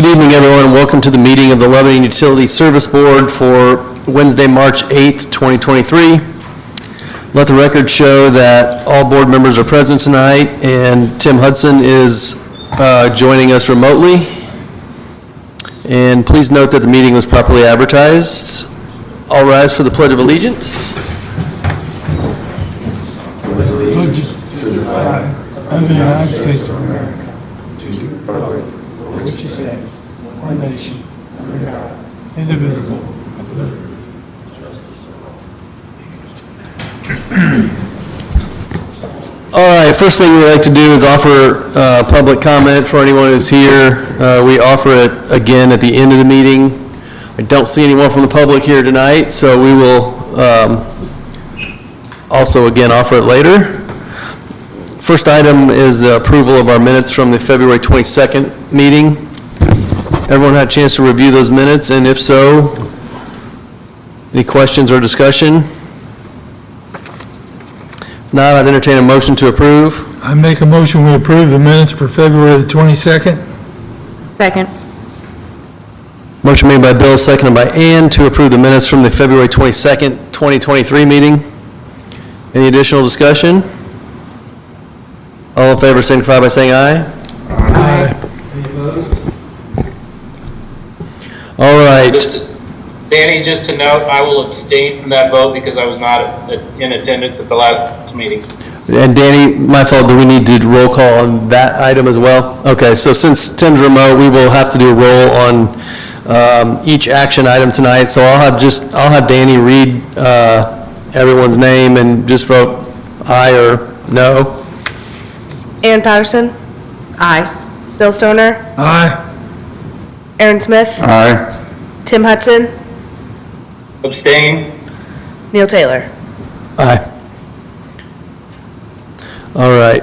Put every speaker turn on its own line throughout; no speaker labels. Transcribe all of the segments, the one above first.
evening, everyone. Welcome to the meeting of the Lebanon Utility Service Board for Wednesday, March 8th, 2023. Let the record show that all board members are present tonight, and Tim Hudson is joining us remotely. And please note that the meeting was properly advertised. All rise for the Pledge of Allegiance.
Allegiance to the flag of the United States of America, to the republic for which it stands, one nation, under God, indivisible, with liberty and justice.
All right, first thing we'd like to do is offer public comment for anyone who's here. We offer it again at the end of the meeting. I don't see anyone from the public here tonight, so we will also again offer it later. First item is the approval of our minutes from the February 22nd meeting. Everyone had a chance to review those minutes, and if so, any questions or discussion? Now I'd entertain a motion to approve.
I make a motion we approve the minutes for February the 22nd.
Second.
Motion made by Bill, seconded by Ann to approve the minutes from the February 22nd, 2023 meeting. Any additional discussion? All in favor signify by saying aye.
Aye.
Any opposed? All right.
Danny, just to note, I will abstain from that vote because I was not in attendance at the last meeting.
And Danny, my fault, do we need to roll call on that item as well? Okay, so since Tim's remote, we will have to do a roll on each action item tonight. So I'll have Danny read everyone's name and just vote aye or no.
Ann Patterson? Aye. Bill Stoner?
Aye.
Aaron Smith?
Aye.
Tim Hudson?
Abstain?
Neil Taylor?
Aye. All right,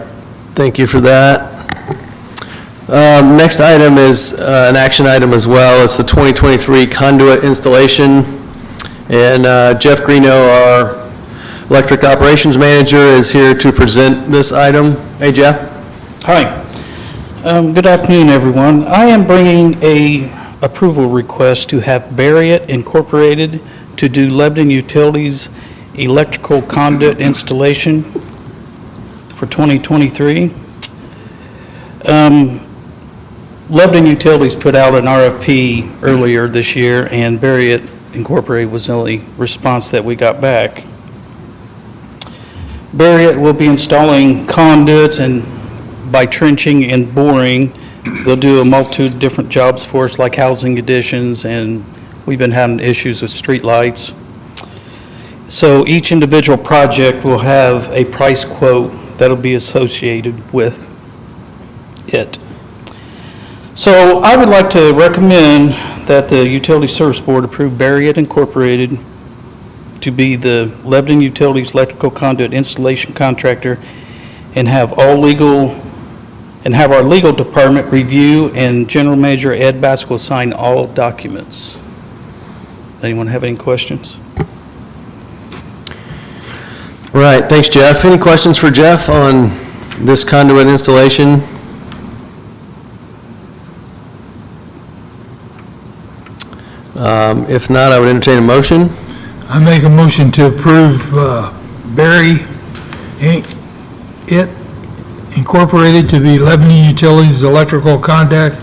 thank you for that. Next item is an action item as well. It's the 2023 conduit installation. And Jeff Greeno, our electric operations manager, is here to present this item. Hey, Jeff.
Hi. Good afternoon, everyone. I am bringing a approval request to have Barriott Incorporated to do Lebanon Utilities electrical conduit installation for 2023. Lebanon Utilities put out an RFP earlier this year, and Barriott Incorporated was the only response that we got back. Barriott will be installing conduits, and by trenching and boring, they'll do a multitude of different jobs for us, like housing additions, and we've been having issues with street lights. So each individual project will have a price quote that'll be associated with it. So I would like to recommend that the Utility Service Board approve Barriott Incorporated to be the Lebanon Utilities electrical conduit installation contractor and have our legal department review and General Manager Ed Baskel sign all documents. Anyone have any questions?
All right, thanks, Jeff. Any questions for Jeff on this conduit installation? If not, I would entertain a motion.
I make a motion to approve Barry Incorporated to be Lebanon Utilities electrical conduit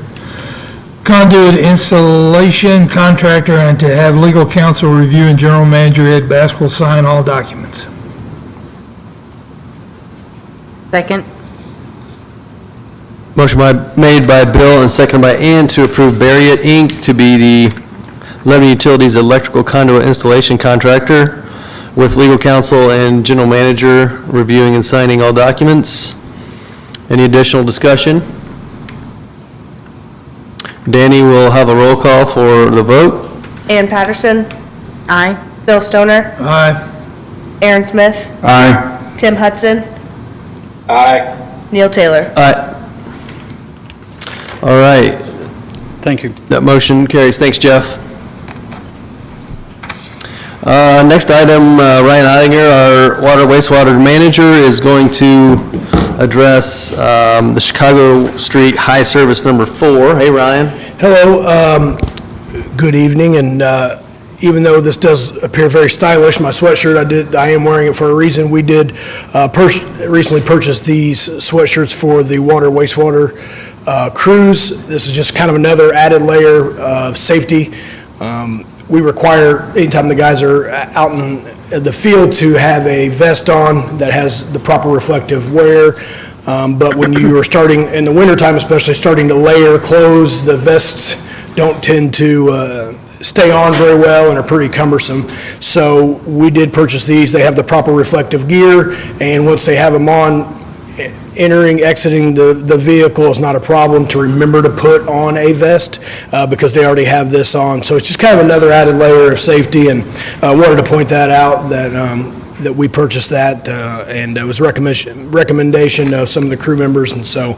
installation contractor and to have legal counsel review and General Manager Ed Baskel sign all documents.
Second.
Motion made by Bill and seconded by Ann to approve Barriott Inc. to be the Lebanon Utilities electrical conduit installation contractor with legal counsel and general manager reviewing and signing all documents. Any additional discussion? Danny will have a roll call for the vote.
Ann Patterson? Aye. Bill Stoner?
Aye.
Aaron Smith?
Aye.
Tim Hudson?
Aye.
Neil Taylor?
Aye. All right,
Thank you.
that motion carries. Thanks, Jeff. Next item, Ryan Ottinger, our water wastewater manager, is going to address the Chicago Street High Service number 4. Hey, Ryan.
Hello, good evening, and even though this does appear very stylish, my sweatshirt, I am wearing it for a reason. We did recently purchase these sweatshirts for the wastewater crews. This is just kind of another added layer of safety. We require, anytime the guys are out in the field, to have a vest on that has the proper reflective wear. But when you are starting, in the wintertime especially, starting to layer clothes, the vests don't tend to stay on very well and are pretty cumbersome. So we did purchase these. They have the proper reflective gear, and once they have them on, entering, exiting the vehicle is not a problem to remember to put on a vest because they already have this on. So it's just kind of another added layer of safety, and I wanted to point that out, that we purchased that, and it was recommendation of some of the crew members, and so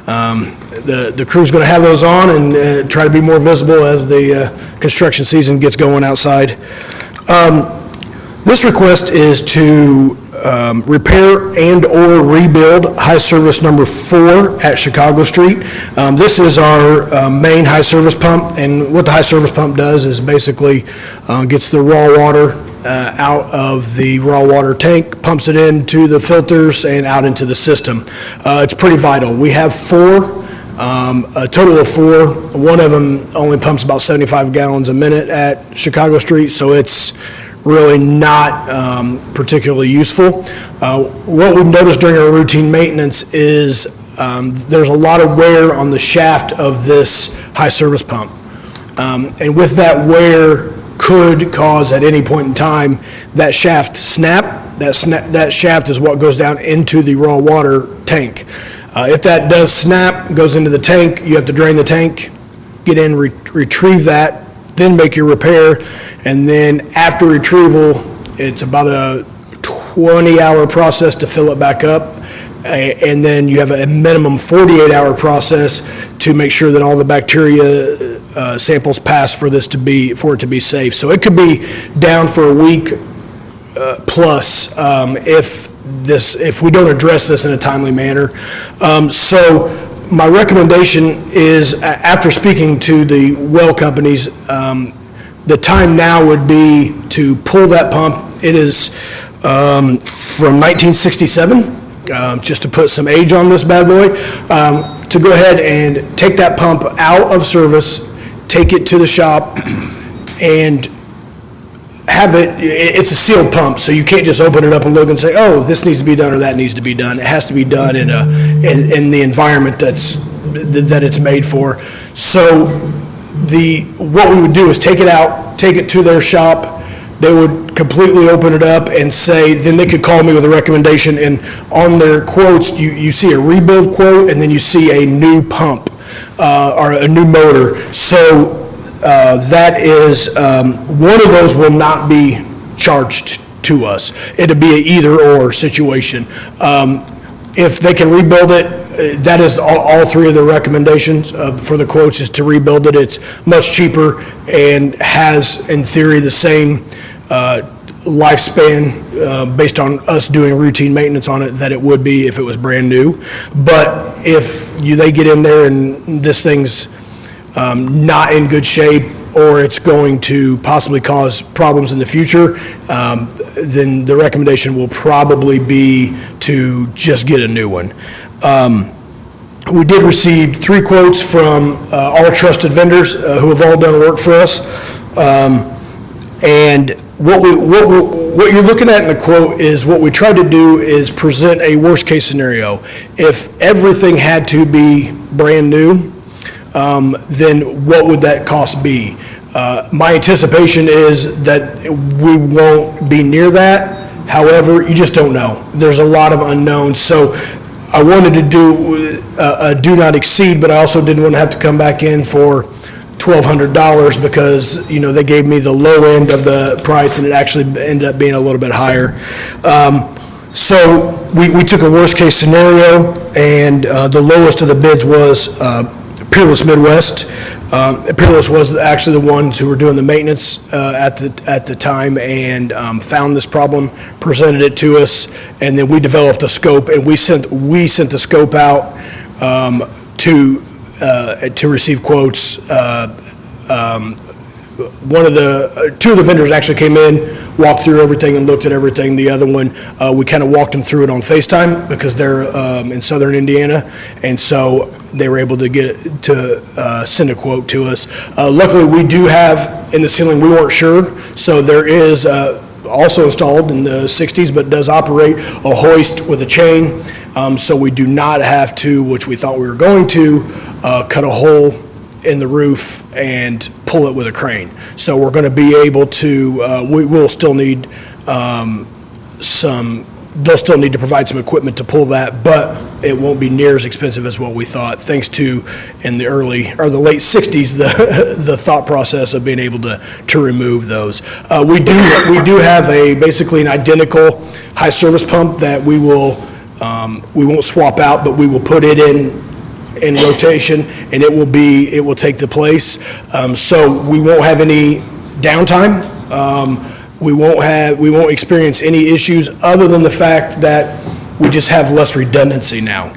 the crew's going to have those on and try to be more visible as the construction season gets going outside. This request is to repair and/or rebuild high service number 4 at Chicago Street. This is our main high service pump, and what the high service pump does is basically gets the raw water out of the raw water tank, pumps it into the filters and out into the system. It's pretty vital. We have 4, a total of 4. One of them only pumps about 75 gallons a minute at Chicago Street, so it's really not particularly useful. What we've noticed during our routine maintenance is there's a lot of wear on the shaft of this high service pump. And with that wear could cause at any point in time that shaft snap. That shaft is what goes down into the raw water tank. If that does snap, goes into the tank, you have to drain the tank, get in, retrieve that, then make your repair, and then after retrieval, it's about a 20-hour process to fill it back up, and then you have a minimum 48-hour process to make sure that all the bacteria samples pass for it to be safe. So it could be down for a week plus if we don't address this in a timely manner. So my recommendation is, after speaking to the well companies, the time now would be to pull that pump. It is from 1967, just to put some age on this bad boy, to go ahead and take that pump out of service, take it to the shop, and have it's a sealed pump, so you can't just open it up and look and say, oh, this needs to be done or that needs to be done. It has to be done in the environment that it's made for. So what we would do is take it out, take it to their shop. They would completely open it up and say, then they could call me with a recommendation, and on their quotes, you see a rebuild quote, and then you see a new pump or a new motor. So that is, one of those will not be charged to us. It'll be an either-or situation. If they can rebuild it, that is all 3 of the recommendations for the quotes is to rebuild it. It's much cheaper and has, in theory, the same lifespan based on us doing routine maintenance on it that it would be if it was brand new. But if they get in there and this thing's not in good shape, or it's going to possibly cause problems in the future, then the recommendation will probably be to just get a new one. We did receive 3 quotes from all trusted vendors who have all done work for us. And what you're looking at in the quote is what we tried to do is present a worst-case scenario. If everything had to be brand new, then what would that cost be? My anticipation is that we won't be near that. However, you just don't know. There's a lot of unknowns. So I wanted to do a do not exceed, but I also didn't want to have to come back in for $1,200 because, they gave me the low end of the price and it actually ended up being a little bit higher. So we took a worst case scenario, and the lowest of the bids was Peerless Midwest. Peerless was actually the ones who were doing the maintenance at the time, and found this problem, presented it to us, and then we developed a scope, and we sent the scope out to to receive quotes. Two of the vendors actually came in, walked through everything and looked at everything. The other one, we kind of walked them through it on FaceTime because they're in southern Indiana, and so they were able to send a quote to us. Luckily, we do have in the ceiling, we weren't sure, so there is also installed in the 60s, but does operate a hoist with a chain, so we do not have to, which we thought we were going to, cut a hole in the roof and pull it with a crane. So we're going to be able to, we will still need they'll still need to provide some equipment to pull that, but it won't be near as expensive as what we thought, thanks to, in the early, or the late 60s, the thought process of being able to remove those. We do have basically an identical high service pump that we won't swap out, but we will put it in rotation, and it will take the place. So we won't have any downtime. We won't experience any issues other than the fact that we just have less redundancy now.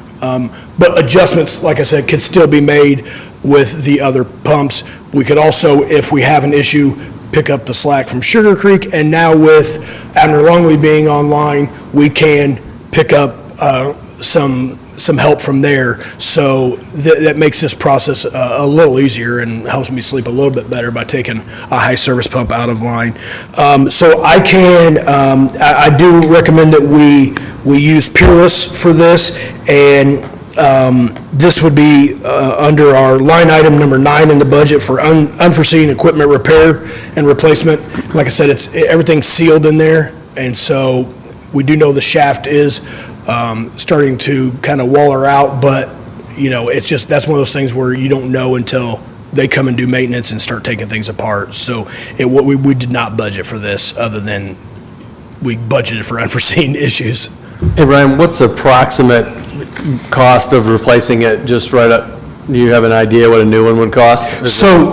But adjustments, like I said, could still be made with the other pumps. We could also, if we have an issue, pick up the slack from Sugar Creek, and now with Abner Longley being online, we can pick up some help from there. So that makes this process a little easier and helps me sleep a little bit better by taking a high service pump out of line. So I do recommend that we use Peerless for this, and this would be under our line item number 9 in the budget for unforeseen equipment repair and replacement. Like I said, everything's sealed in there, and so we do know the shaft is starting to kind of waller out, but it's just, that's one of those things where you don't know until they come and do maintenance and start taking things apart. So we did not budget for this, other than we budgeted for unforeseen issues.
Hey, Ryan, what's the approximate cost of replacing it just right up? Do you have an idea what a new one would cost?
So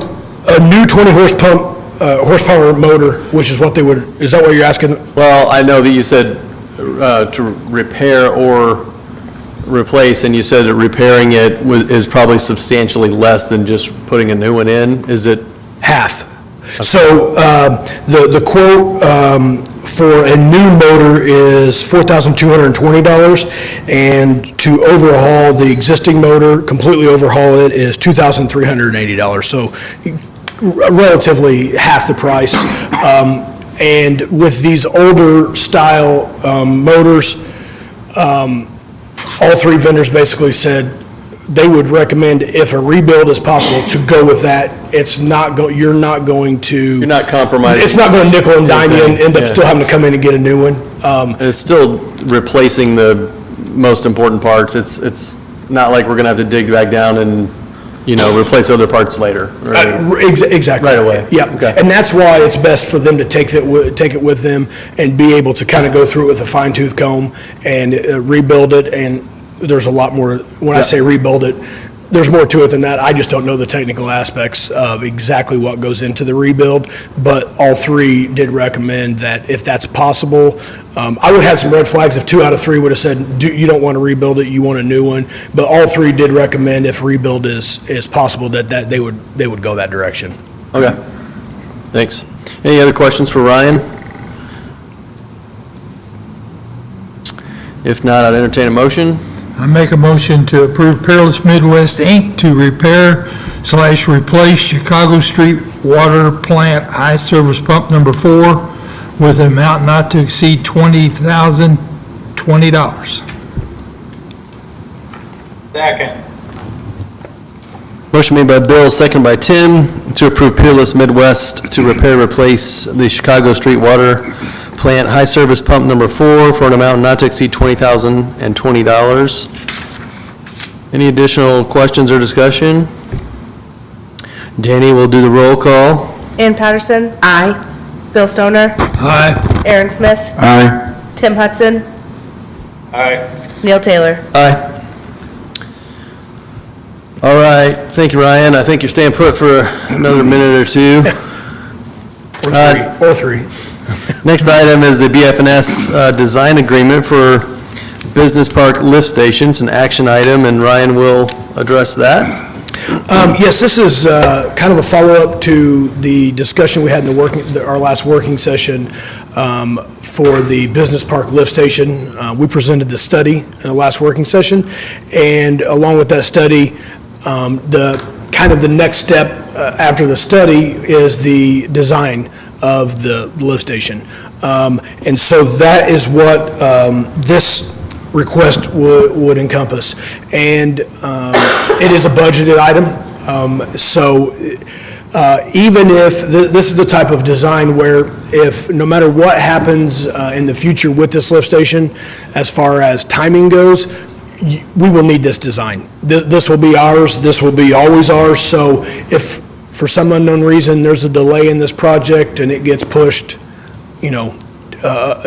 a new 20 horsepower motor, which is what they would, is that what you're asking?
Well, I know that you said to repair or replace, and you said that repairing it is probably substantially less than just putting a new one in. Is it?
Half. Okay. So the quote for a new motor is $4,220, and to overhaul the existing motor, completely overhaul it, is $2,380. So relatively half the price. And with these older style motors, all three vendors basically said they would recommend, if a rebuild is possible, to go with that. You're not compromising. It's not going to nickel and dime you and end up still having to come in and get a new one.
And it's still replacing the most important parts. It's not like we're going to have to dig back down and replace other parts later. Right?
Exactly.
Right away.
Yeah. Okay. And that's why it's best for them to take it with them and be able to kind of go through it with a fine tooth comb and rebuild it. And there's a lot more, when I say rebuild it, there's more to it than that. I just don't know the technical aspects of exactly what goes into the rebuild, but all three did recommend that if that's possible. I would have some red flags if 2 out of 3 would have said, you don't want to rebuild it, you want a new one. But all 3 did recommend, if rebuild is possible, that they would go that direction.
Okay, thanks. Any other questions for Ryan? If not, I'd entertain a motion.
I make a motion to approve Peerless Midwest, Inc. to repair/replace Chicago Street Water Plant High Service Pump Number 4 with an amount not to exceed $20,020.
Second.
Motion made by Bill, second by Tim, to approve Peerless Midwest to repair and replace the Chicago Street Water Plant High Service Pump Number 4 for an amount not to exceed $20,020. Any additional questions or discussion? Danny will do the roll call.
Ann Patterson? Aye. Bill Stoner?
Aye.
Aaron Smith?
Aye.
Tim Hudson?
Aye.
Neil Taylor?
Aye. All right, thank you, Ryan. I think you're staying put for another minute or two.
Or three.
Next item is the BF&S design agreement for Business Park lift stations, an action item, and Ryan will address that.
Yes, this is kind of a follow-up to the discussion we had in our last working session for the Business Park Lift Station. We presented the study in the last working session, and along with that study, the next step after the study is the design of the lift station. And so that is what this request would encompass. And it is a budgeted item. So even if, this is the type of design where if, no matter what happens in the future with this lift station, as far as timing goes, we will need this design. This will be ours, this will be always ours. So if for some unknown reason there's a delay in this project and it gets pushed,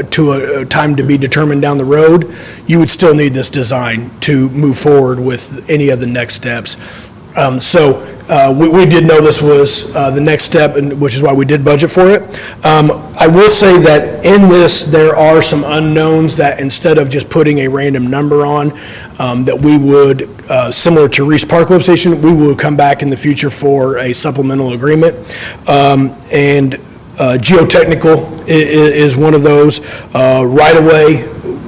to a time to be determined down the road, you would still need this design to move forward with any of the next steps. So we did know this was the next step, which is why we did budget for it. I will say that in this, there are some unknowns that instead of just putting a random number on, that we would, similar to Reese Park Lift Station, we will come back in the future for a supplemental agreement. And geotechnical is one of those. Right away,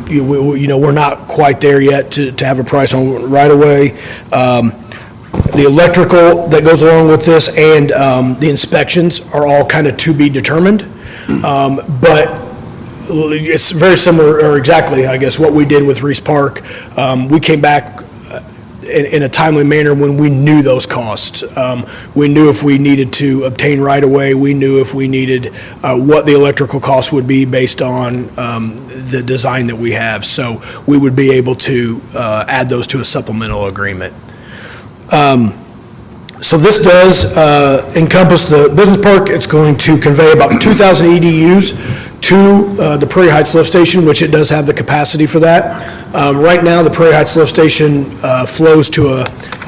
we're not quite there yet to have a price on right away. The electrical that goes along with this and the inspections are all kind of to be determined. But it's very similar, or exactly, I guess, what we did with Reese Park. We came back in a timely manner when we knew those costs. We knew if we needed to obtain right of way, we knew if we needed what the electrical costs would be based on the design that we have. So we would be able to add those to a supplemental agreement. So this does encompass the business park. It's going to convey about 2,000 EDUs to the Prairie Heights Lift Station, which it does have the capacity for that. Right now, the Prairie Heights Lift Station flows to a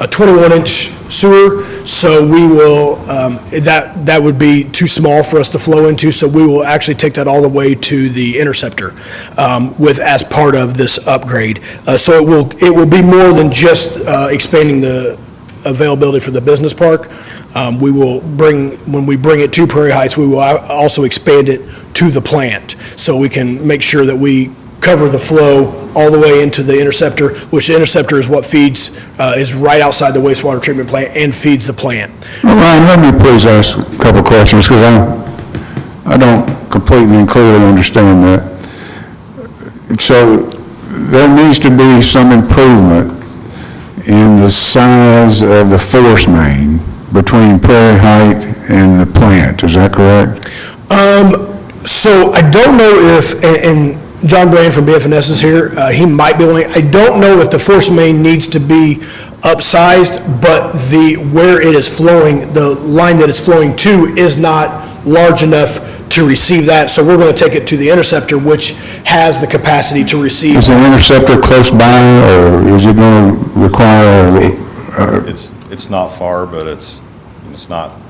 21-inch sewer, so we will, that would be too small for us to flow into, so we will actually take that all the way to the interceptor as part of this upgrade. So it will be more than just expanding the availability for the business park. When we bring it to Prairie Heights, we will also expand it to the plant, so we can make sure that we cover the flow all the way into the interceptor, which the interceptor is what feeds, is right outside the wastewater treatment plant and feeds the plant.
Ryan, let me please ask a couple of questions, because I don't completely and clearly understand that. So there needs to be some improvement in the size of the force main between Prairie Height and the plant, is that correct?
So I don't know if, and John Brand from BFNS is here, he might be willing, I don't know if the force main needs to be upsized, but where it is flowing, the line that it's flowing to is not large enough to receive that, so we're going to take it to the interceptor, which has the capacity to receive.
Is the interceptor close by, or is it going to require?
It's not far, but it's not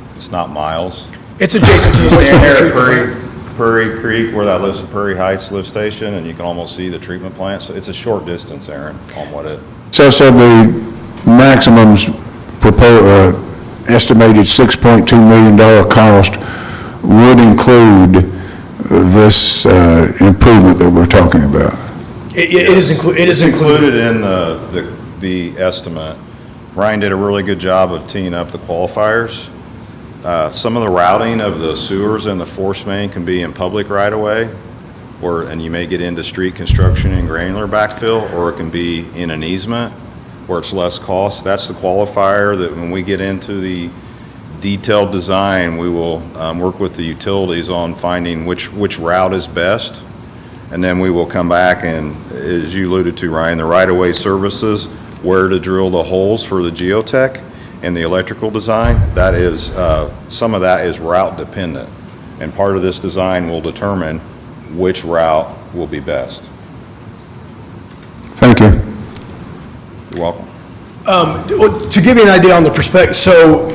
miles.
It's adjacent to the
Stand
wastewater
there at
treatment plant.
Prairie Creek, where that lives, the Prairie Heights lift station, and you can almost see the treatment plant. So it's a short distance, Aaron, on what it.
So the maximum's estimated $6.2 million cost would include this improvement that we're talking about?
It is
included in the estimate. Ryan did a really good job of teeing up the qualifiers. Some of the routing of the sewers and the force main can be in public right of way, and you may get into street construction and granular backfill, or it can be in an easement where it's less cost. That's the qualifier that when we get into the detailed design, we will work with the utilities on finding which route is best. And then we will come back and, as you alluded to, Ryan, the right-of-way services, where to drill the holes for the geotech and the electrical design, that is, some of that is route dependent. And part of this design will determine which route will be best.
Thank you.
You're welcome.
To give you an idea on the perspective, so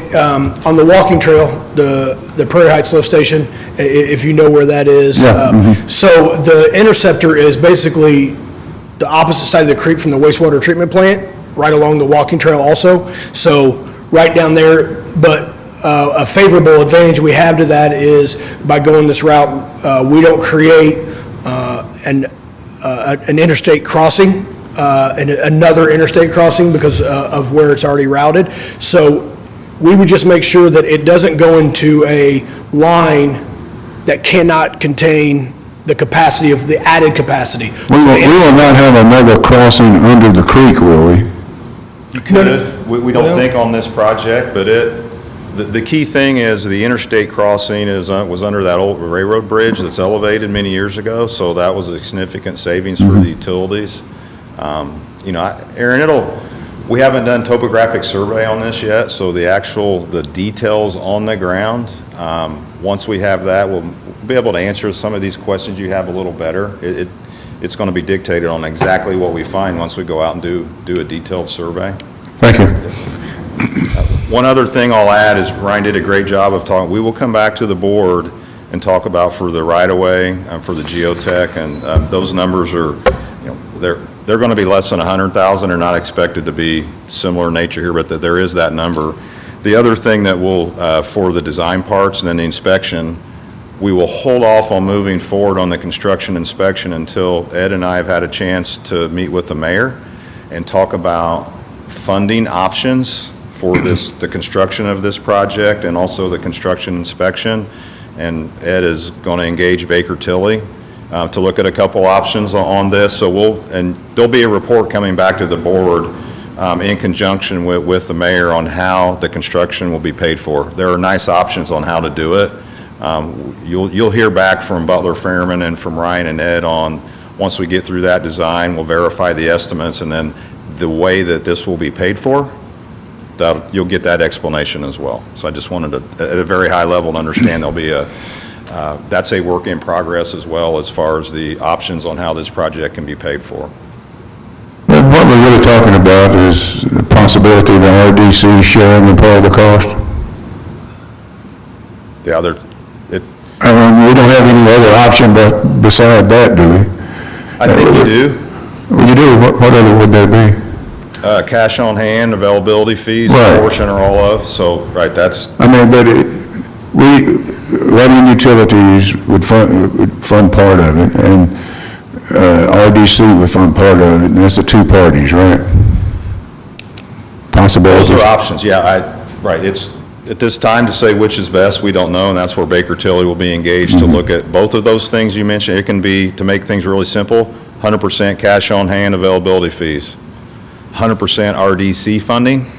on the walking trail, the Prairie Heights lift station, if you know where that is.
Yeah,
So the interceptor is basically the opposite side of the creek from the wastewater treatment plant, right along the walking trail also. So right down there, but a favorable advantage we have to that is by going this route, we don't create an interstate crossing, and another interstate crossing because of where it's already routed. So we would just make sure that it doesn't go into a line that cannot contain the capacity of the added capacity.
We will not have another crossing under the creek, will we?
You could. We don't think on this project, but the key thing is the interstate crossing was under that old railroad bridge that's elevated many years ago, so that was a significant savings for the utilities. Aaron, we haven't done topographic survey on this yet, so the details on the ground, once we have that, we'll be able to answer some of these questions you have a little better. It's going to be dictated on exactly what we find once we go out and do a detailed survey.
Thank you.
One other thing I'll add is Ryan did a great job of talking. We will come back to the board and talk about for the right-of-way, for the geotech, and those numbers are, they're going to be less than 100,000. They're not expected to be similar in nature here, but there is that number. The other thing that will, for the design parts and then the inspection, we will hold off on moving forward on the construction inspection until Ed and I have had a chance to meet with the mayor and talk about funding options for the construction of this project and also the construction inspection. And Ed is going to engage Baker Tilly to look at a couple options on this. So there'll be a report coming back to the board in conjunction with the mayor on how the construction will be paid for. There are nice options on how to do it. You'll hear back from Butler Fairman and from Ryan and Ed on, once we get through that design, we'll verify the estimates, and then the way that this will be paid for, you'll get that explanation as well. So I just wanted to, at a very high level, to understand there'll be that's a work in progress as well as far as the options on how this project can be paid for.
Well, what we're really talking about is the possibility of the RDC sharing in part of the cost. We don't have any other option but beside that, do we?
I think we do.
Well, you do. What other would that be?
Cash on hand, availability fees,
Right.
a portion or all of, so, right, that's,
I mean, but Lebanon Utilities would fund part of it, and RDC would fund part of it, and that's the two parties, right? Possibilities.
those are options, yeah, right, it's, at this time, to say which is best, we don't know, and that's where Baker Tilly will be engaged to look at both of those things you mentioned. It can be, to make things really simple, 100% cash on hand availability fees, 100% RDC funding,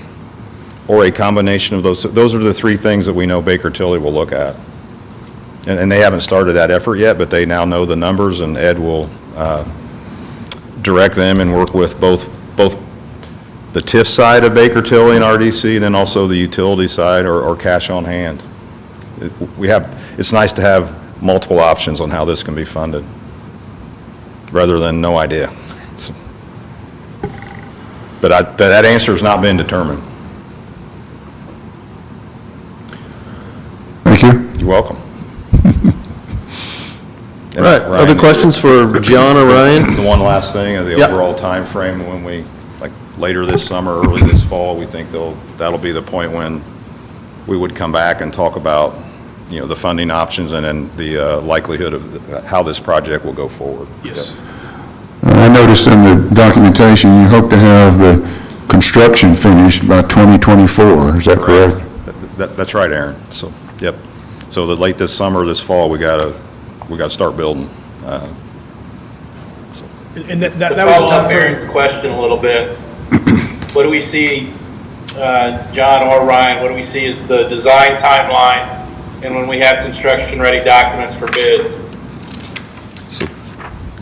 or a combination of those. Those are the three things that we know Baker Tilly will look at. And they haven't started that effort yet, but they now know the numbers, and Ed will direct them and work with both the TIF side of Baker Tilly and RDC, and then also the utility side or cash on hand. It's nice to have multiple options on how this can be funded, rather than no idea. But that answer has not been determined.
Thank you.
You're welcome.
All right, other questions for John or Ryan?
The one last thing, the
Yep.
overall time frame when we, like later this summer, early this fall, we think that'll be the point when we would come back and talk about, the funding options and then the likelihood of how this project will go forward.
Yes.
I noticed in the documentation, you hope to have the construction finished by 2024, is that correct?
That's right, Aaron. So, yep. So the late this summer, this fall, we gotta start building.
And that
To
was
follow
the
up
timeframe.
Aaron's question a little bit, what do we see, John or Ryan, what do we see as the design timeline and when we have construction-ready documents for bids?
So,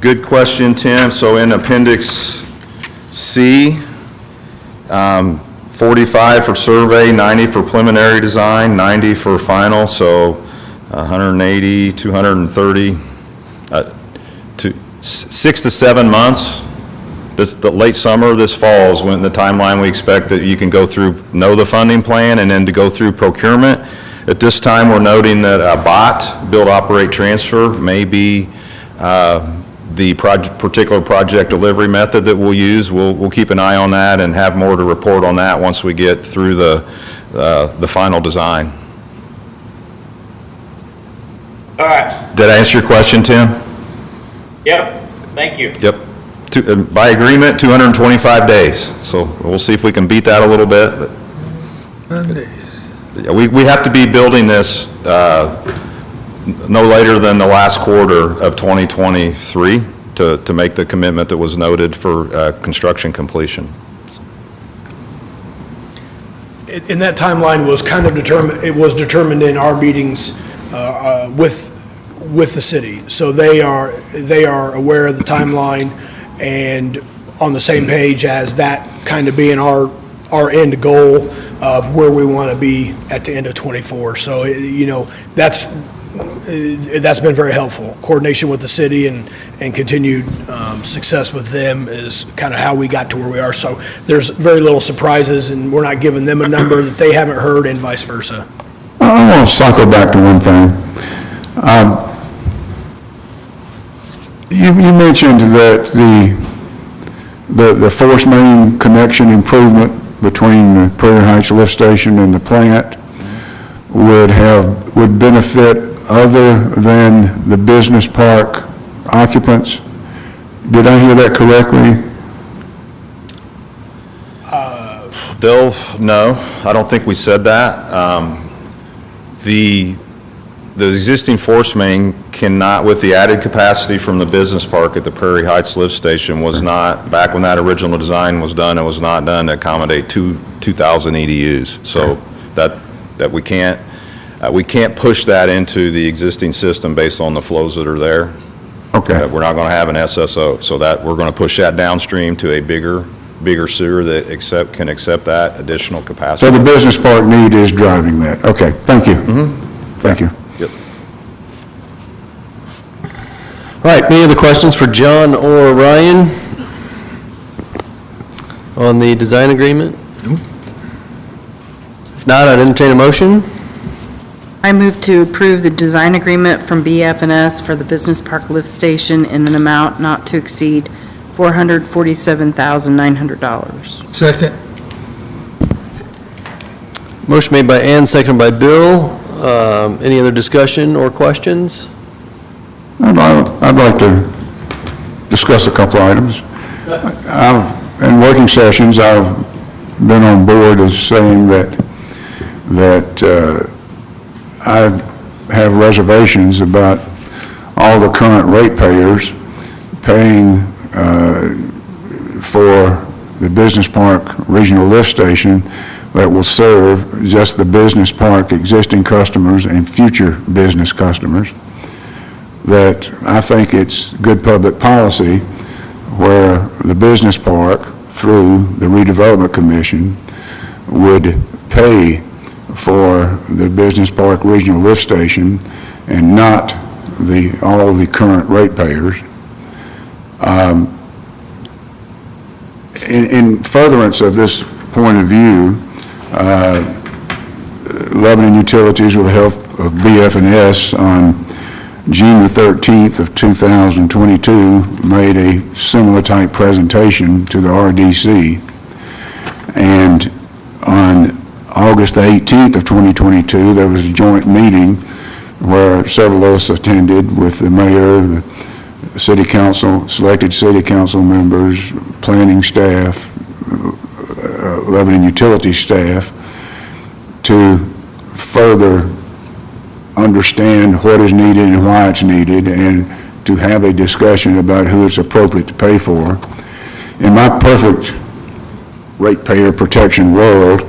good question, Tim. So in Appendix C, 45 for survey, 90 for preliminary design, 90 for final, so 180, 230, 6 to 7 months. The late summer, this fall is when the timeline we expect that you can go through, know the funding plan, and then to go through procurement. At this time, we're noting that a BOT, build, operate, transfer, may be the particular project delivery method that we'll use. We'll keep an eye on that and have more to report on that once we get through the the final design.
All right,
Did I answer your question, Tim?
yep, thank you.
Yep. By agreement, 225 days. So we'll see if we can beat that a little bit, but
Mondays.
yeah, we have to be building this no later than the last quarter of 2023 to make the commitment that was noted for construction completion.
And that timeline was kind of determined, it was determined in our meetings with the city. So they are aware of the timeline and on the same page as that kind of being our end goal of where we want to be at the end of '24. So, you know, that's been very helpful. Coordination with the city and continued success with them is kind of how we got to where we are. So there's very little surprises, and we're not giving them a number that they haven't heard and vice versa.
I want to cycle back to one thing. You mentioned that the force main connection improvement between the Prairie Heights lift station and the plant would benefit other than the business park occupants. Did I hear that correctly?
Bill, no, I don't think we said that. The existing force main cannot, with the added capacity from the business park at the Prairie Heights lift station, was not, back when that original design was done, it was not done to accommodate 2,000 EDUs. So that we can't push that into the existing system based on the flows that are there.
Okay.
We're not going to have an SSO, so that we're going to push that downstream to a bigger sewer that can accept that additional capacity.
So the business park need is driving that. Okay, thank you. Thank you.
Yep.
All right, any other questions for John or Ryan on the design agreement? If not, I'd entertain a motion.
I move to approve the design agreement from BF&S for the Business Park Lift Station in an amount not to exceed $447,900.
Second.
Motion made by Ann, seconded by Bill. Any other discussion or questions?
I'd like to discuss a couple items. In working sessions, I've been on board as saying that I have reservations about all the current ratepayers paying for the Business Park Regional Lift Station that will serve just the Business Park existing customers and future business customers. That I think it's good public policy where the business park, through the redevelopment commission, would pay for the Business Park Regional Lift Station and not all the current ratepayers. In furtherance of this point of view, Lebanon Utilities, with the help of BF&S, on June the 13th of 2022, made a similar type presentation to the RDC. And on August the 18th of 2022, there was a joint meeting where several of us attended with the mayor, the city council, selected city council members, planning staff, Lebanon Utilities staff, to further understand what is needed and why it's needed, and to have a discussion about who it's appropriate to pay for. In my perfect ratepayer protection world,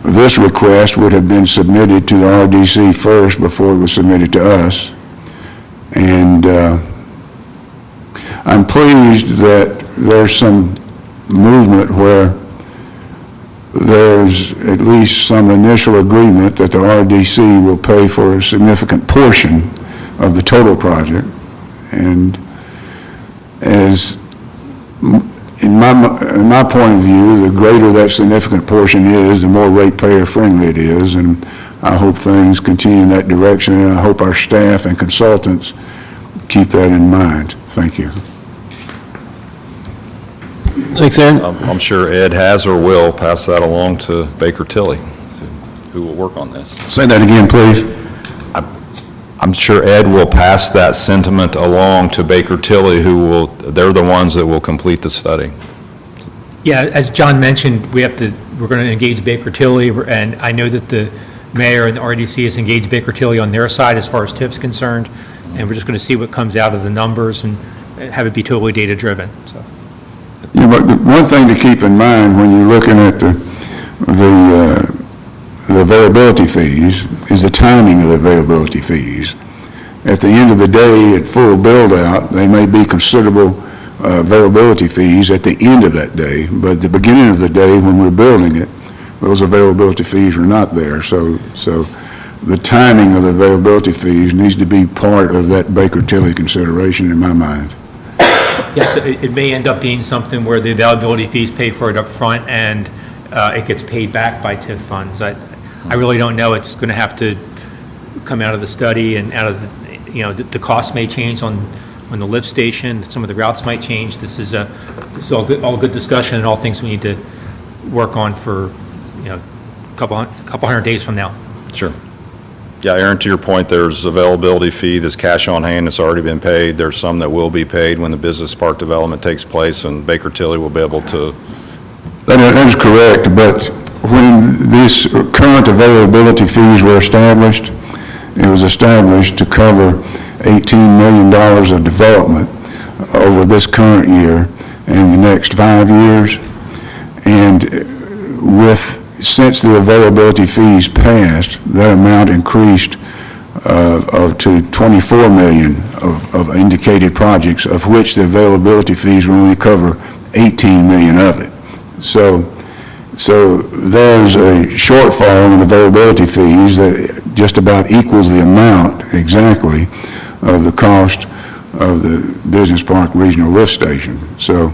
this request would have been submitted to the RDC first before it was submitted to us. And I'm pleased that there's some movement where there's at least some initial agreement that the RDC will pay for a significant portion of the total project. And as in my point of view, the greater that significant portion is, the more ratepayer friendly it is, and I hope things continue in that direction, and I hope our staff and consultants keep that in mind. Thank you.
Thanks, Aaron.
I'm sure Ed has or will pass that along to Baker Tilly. who will work on this.
Say that again, please.
I'm sure Ed will pass that sentiment along to Baker Tilly, they're the ones that will complete the study.
Yeah, as John mentioned, we're going to engage Baker Tilly, and I know that the mayor and the RDC has engaged Baker Tilly on their side as far as TIF's concerned, and we're just going to see what comes out of the numbers and have it be totally data-driven, so.
Yeah, but one thing to keep in mind when you're looking at the availability fees is the timing of the availability fees. At the end of the day, at full build-out, they may be considerable availability fees at the end of that day, but at the beginning of the day when we're building it, those availability fees are not there. So the timing of the availability fees needs to be part of that Baker Tilly consideration in my mind.
Yes, it may end up being something where the availability fees pay for it up front and it gets paid back by TIF funds. I really don't know. It's going to have to come out of the study and out of the cost may change on the lift station. Some of the routes might change. This is all good discussion and all things we need to work on for a couple hundred days from now.
Sure. Yeah, Aaron, to your point, there's availability fee, there's cash on hand that's already been paid. There's some that will be paid when the business park development takes place, and Baker Tilly will be able to.
That is correct, but when these current availability fees were established, it was established to cover $18 million of development over this current year and the next 5 years. And since the availability fees passed, that amount increased to 24 million of indicated projects, of which the availability fees will only cover 18 million of it. So there's a shortfall in availability fees that just about equals the amount exactly of the cost of the Business Park Regional Lift Station. So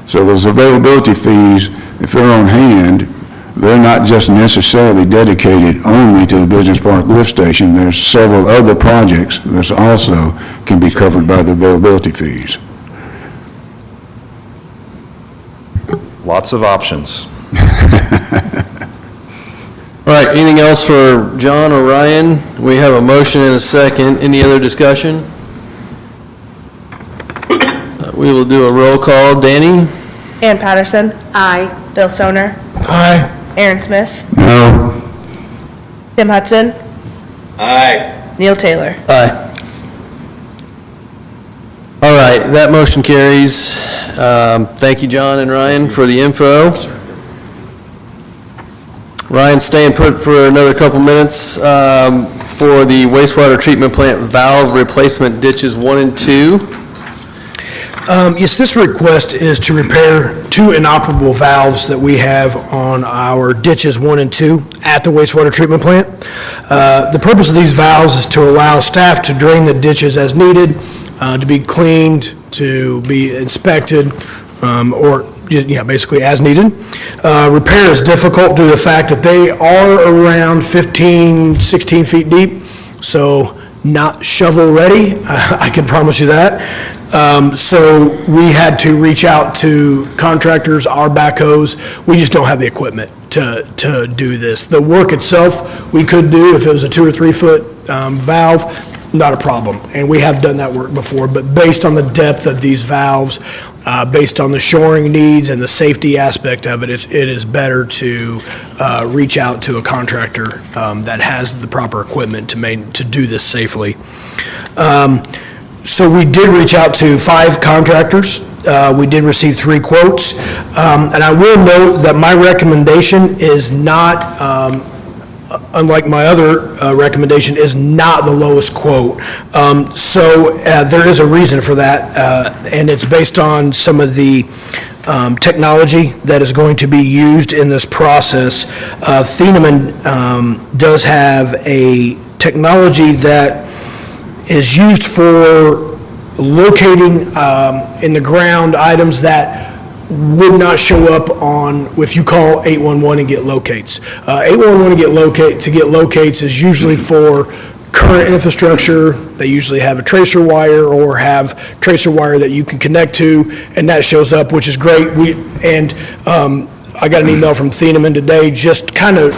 those availability fees, if they're on hand, they're not just necessarily dedicated only to the Business Park Lift Station. There's several other projects that also can be covered by the availability fees.
Lots of options.
All right, anything else for John or Ryan? We have a motion and a second. Any other discussion? We will do a roll call. Danny?
Ann Patterson. Aye. Bill Stoner.
Aye.
Aaron Smith.
No.
Tim Hudson.
Aye.
Neil Taylor.
Aye. All right, that motion carries. Thank you, John and Ryan, for the info. Ryan, staying put for another couple minutes for the wastewater treatment plant valve replacement ditches 1 and 2.
Yes, this request is to repair 2 inoperable valves that we have on our ditches 1 and 2 at the wastewater treatment plant. The purpose of these valves is to allow staff to drain the ditches as needed, to be cleaned, to be inspected, or basically as needed. Repair is difficult due to the fact that they are around 15, 16 feet deep, so not shovel ready, I can promise you that. So we had to reach out to contractors, our backhoes. We just don't have the equipment to do this. The work itself, we could do if it was a 2 or 3 foot valve, not a problem. And we have done that work before, but based on the depth of these valves, based on the shoring needs and the safety aspect of it, it is better to reach out to a contractor that has the proper equipment to do this safely. So we did reach out to 5 contractors. We did receive 3 quotes. And I will note that my recommendation is not, unlike my other recommendation, is not the lowest quote. So there is a reason for that, and it's based on some of the technology that is going to be used in this process. Thieneman does have a technology that is used for locating in the ground items that would not show up on, if you call 811 and get locates. 811 to get locates is usually for current infrastructure. They usually have a tracer wire or have tracer wire that you can connect to, and that shows up, which is great. I got an email from Thieneman today just kind of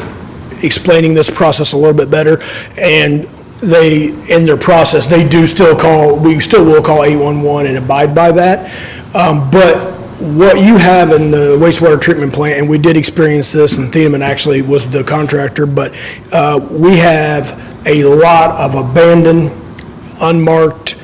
explaining this process a little bit better. And they, in their process, they do still call, we still will call 811 and abide by that. But what you have in the wastewater treatment plant, and we did experience this, and Thieneman actually was the contractor, but we have a lot of abandoned, unmarked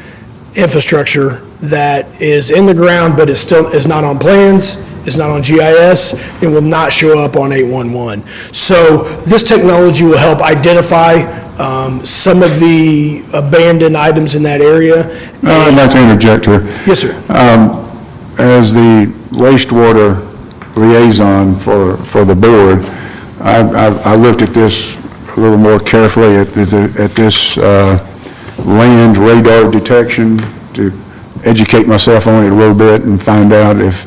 infrastructure that is in the ground, but is not on plans, is not on GIS, and will not show up on 811. So this technology will help identify some of the abandoned items in that area.
I'd like to interject here.
Yes, sir.
As the wastewater liaison for the board, I looked at this a little more carefully at this land radar detection to educate myself on it a little bit and find out if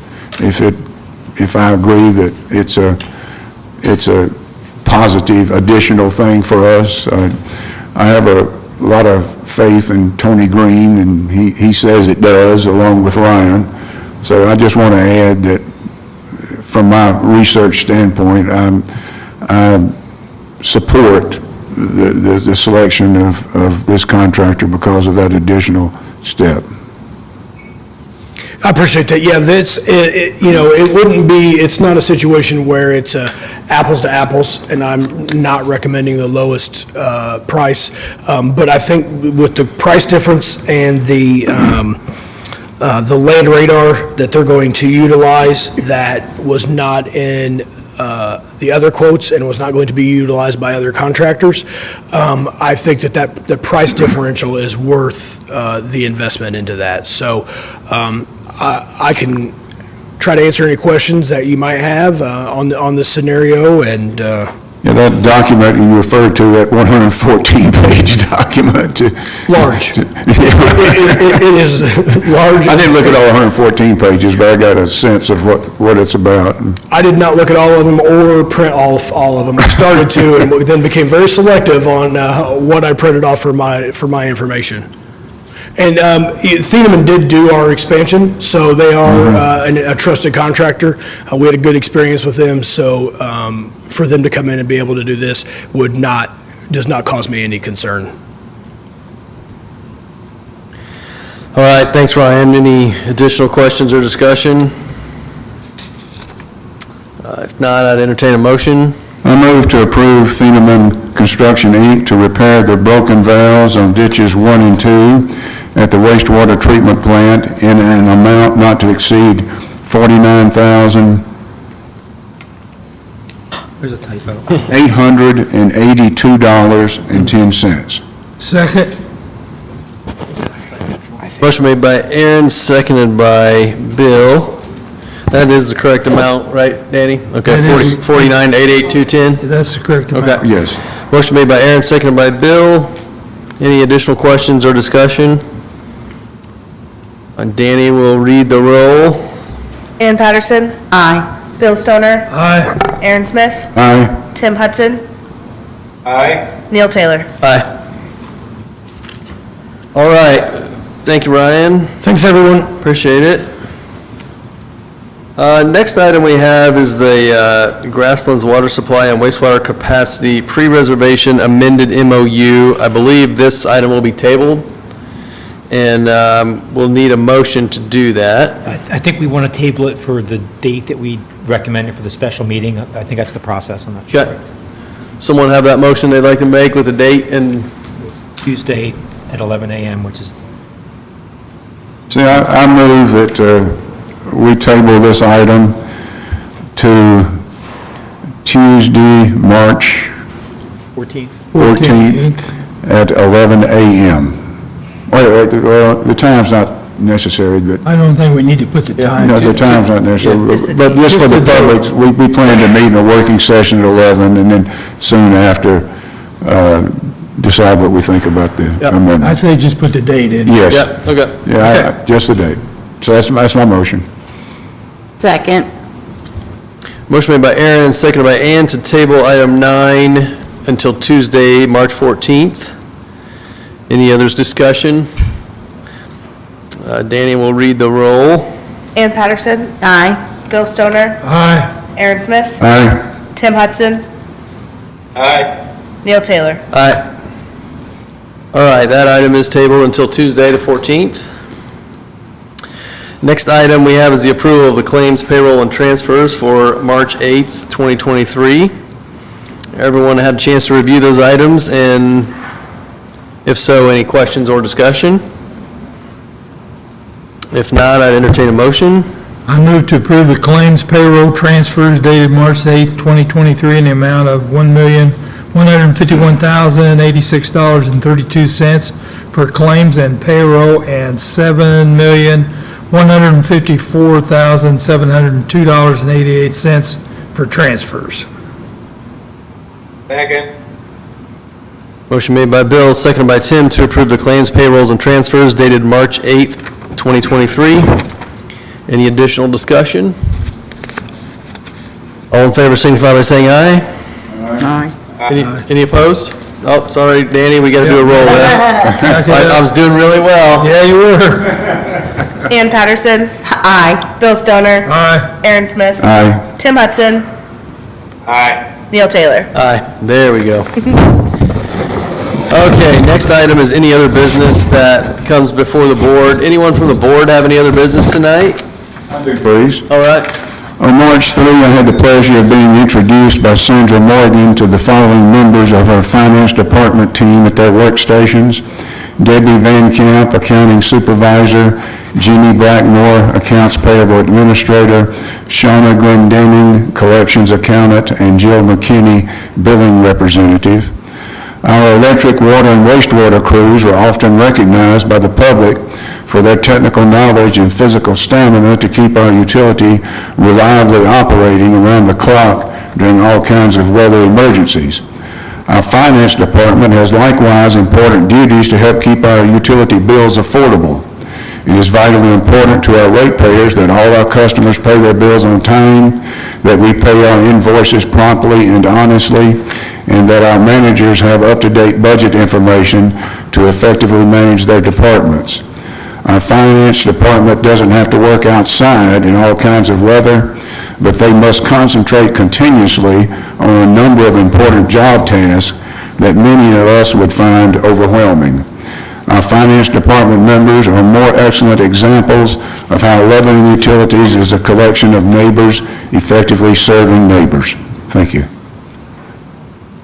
I agree that it's a positive additional thing for us. I have a lot of faith in Tony Green, and he says it does, along with Ryan. So I just want to add that from my research standpoint, I support the selection of this contractor because of that additional step.
I appreciate that. Yeah, it wouldn't be, it's not a situation where it's apples to apples, and I'm not recommending the lowest price. But I think with the price difference and the land radar that they're going to utilize that was not in the other quotes and was not going to be utilized by other contractors, I think that the price differential is worth the investment into that. So I can try to answer any questions that you might have on this scenario, and
Yeah, that document you referred to, that 114-page document.
large. It is large.
I didn't look at all 114 pages, but I got a sense of what it's about.
I did not look at all of them or print all of them. I started to, and then became very selective on what I printed off for my information. And Thieneman did do our expansion, so they are a trusted contractor. We had a good experience with them, so for them to come in and be able to do this does not cause me any concern.
All right, thanks, Ryan. Any additional questions or discussion? If not, I'd entertain a motion.
I move to approve Thieneman Construction, Inc. to repair the broken valves on ditches 1 and 2 at the wastewater treatment plant in an amount not to exceed $49,882.10.
There's a typo.
Second.
Motion made by Aaron, seconded by Bill. That is the correct amount, right, Danny? Okay,
That is.
49,882.10.
That's the correct amount.
Okay.
Yes.
Motion made by Aaron, seconded by Bill. Any additional questions or discussion? Danny will read the roll.
Ann Patterson.
Aye.
Bill Stoner.
Aye.
Aaron Smith.
Aye.
Tim Hudson.
Aye.
Neil Taylor.
Aye. All right. Thank you, Ryan.
Thanks, everyone.
Appreciate it. Next item we have is the Grasslands Water Supply and Wastewater Capacity Pre-Reservation Amended MOU. I believe this item will be tabled, and we'll need a motion to do that.
I think we want to table it for the date that we recommended for the special meeting. I think that's the process, I'm not sure.
Okay. Someone have that motion they'd like to make with a date and,
Tuesday at 11 a.m., which is,
See, I move that we table this item to Tuesday, March
14th.
14th at 11 a.m. Wait, well, the time's not necessary, but,
I don't think we need to put the time
no,
to
the
it.
time's not necessary.
Just the
But
date.
just for the public, we plan to meet in a working session at 11, and then soon after, decide what we think about the
Yep.
I
amendment.
say just put the date in.
Yes.
yeah, okay.
Yeah, just the date. So that's my motion.
Second.
Motion made by Aaron, seconded by Ann to table item 9 until Tuesday, March 14th. Any others discussion? Danny will read the roll.
Ann Patterson.
Aye.
Bill Stoner.
Aye.
Aaron Smith.
Aye.
Tim Hudson.
Aye.
Neil Taylor.
Aye. All right, that item is tabled until Tuesday, the 14th. Next item we have is the approval of the claims, payroll, and transfers for March 8th, 2023. Everyone had a chance to review those items, and if so, any questions or discussion? If not, I'd entertain a motion.
I move to approve the claims payroll transfers dated March 8th, 2023 in the amount of $1,151,086.32 for claims and payroll and $7,154,702.88 for transfers.
Second.
Motion made by Bill, seconded by Tim to approve the claims, payrolls, and transfers dated March 8th, 2023. Any additional discussion? All in favor signify by saying aye.
Aye.
Any opposed? Oh, sorry, Danny, we got to do a roll there. I was doing really well.
Yeah, you were.
Ann Patterson.
Aye.
Bill Stoner.
Aye.
Aaron Smith.
Aye.
Tim Hudson.
Aye.
Neil Taylor.
Aye, there we go. Okay, next item is any other business that comes before the board. Anyone from the board have any other business tonight?
Please.
All right.
On March 3, I had the pleasure of being introduced by Sandra Morgan to the following members of our finance department team at their workstations: Debbie Van Camp, accounting supervisor; Jeannie Blackmore, accounts payable administrator; Shauna Glendenning, collections accountant; and Jill McKinney, billing representative. Our electric, water, and wastewater crews are often recognized by the public for their technical knowledge and physical stamina to keep our utility reliably operating around the clock during all kinds of weather emergencies. Our finance department has likewise important duties to help keep our utility bills affordable. It is vitally important to our ratepayers that all our customers pay their bills on time, that we pay our invoices promptly and honestly, and that our managers have up-to-date budget information to effectively manage their departments. Our finance department doesn't have to work outside in all kinds of weather, but they must concentrate continuously on a number of important job tasks that many of us would find overwhelming. Our finance department members are more excellent examples of how Lebanon Utilities is a collection of neighbors effectively serving neighbors. Thank you.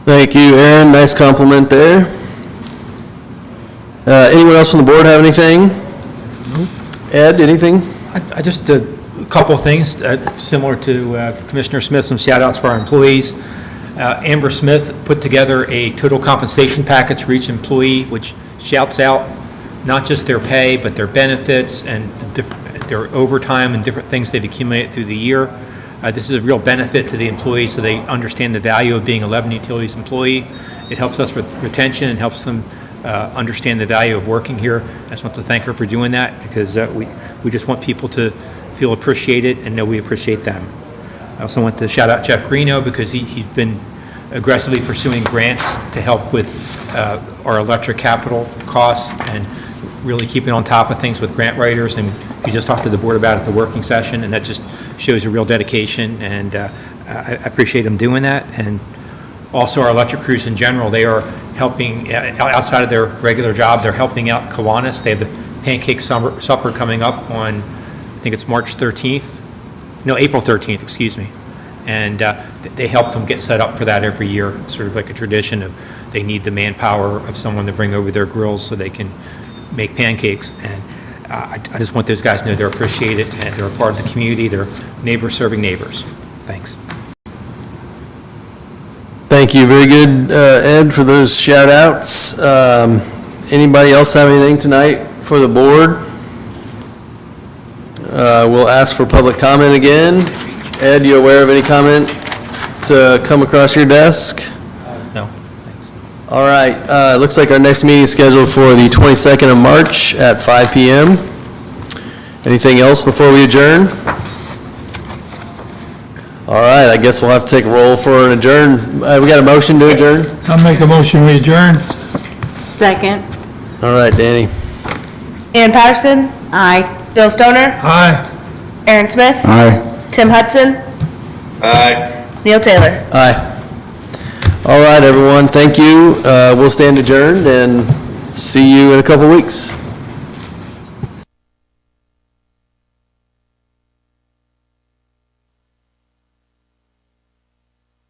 Thank you, Aaron. Nice compliment there. Anyone else from the board have anything? Ed, anything?
I just, a couple of things, similar to Commissioner Smith, some shout-outs for our employees. Amber Smith put together a total compensation package for each employee, which shouts out not just their pay, but their benefits and their overtime and different things they've accumulated through the year. This is a real benefit to the employees, so they understand the value of being a Lebanon Utilities employee. It helps us with retention and helps them understand the value of working here. I just want to thank her for doing that, because we just want people to feel appreciated and know we appreciate them. I also want to shout out Jeff Greeno, because he's been aggressively pursuing grants to help with our electric capital costs and really keeping on top of things with grant writers. And we just talked to the board about it at the working session, and that just shows a real dedication, and I appreciate him doing that. And also our electric crews in general, they are helping, outside of their regular jobs, they're helping out Kiwanis. They have the pancake supper coming up on, I think it's March 13th. No, April 13th, excuse me. And they help them get set up for that every year. It's sort of like a tradition of they need the manpower of someone to bring over their grills so they can make pancakes. And I just want those guys to know they're appreciated and they're a part of the community. They're neighbors serving neighbors. Thanks.
Thank you. Very good, Ed, for those shout-outs. Anybody else have anything tonight for the board? We'll ask for public comment again. Ed, you aware of any comment to come across your desk?
No, thanks.
All right. Looks like our next meeting is scheduled for the 22nd of March at 5 p.m. Anything else before we adjourn? All right, I guess we'll have to take a roll for an adjourn. We got a motion to adjourn?
I'll make a motion, we adjourn.
Second.
All right, Danny.
Ann Patterson.
Aye.
Bill Stoner.
Aye.
Aaron Smith.
Aye.
Tim Hudson.
Aye.
Neil Taylor.
Aye. All right, everyone, thank you. We'll stand adjourned and see you in a couple weeks.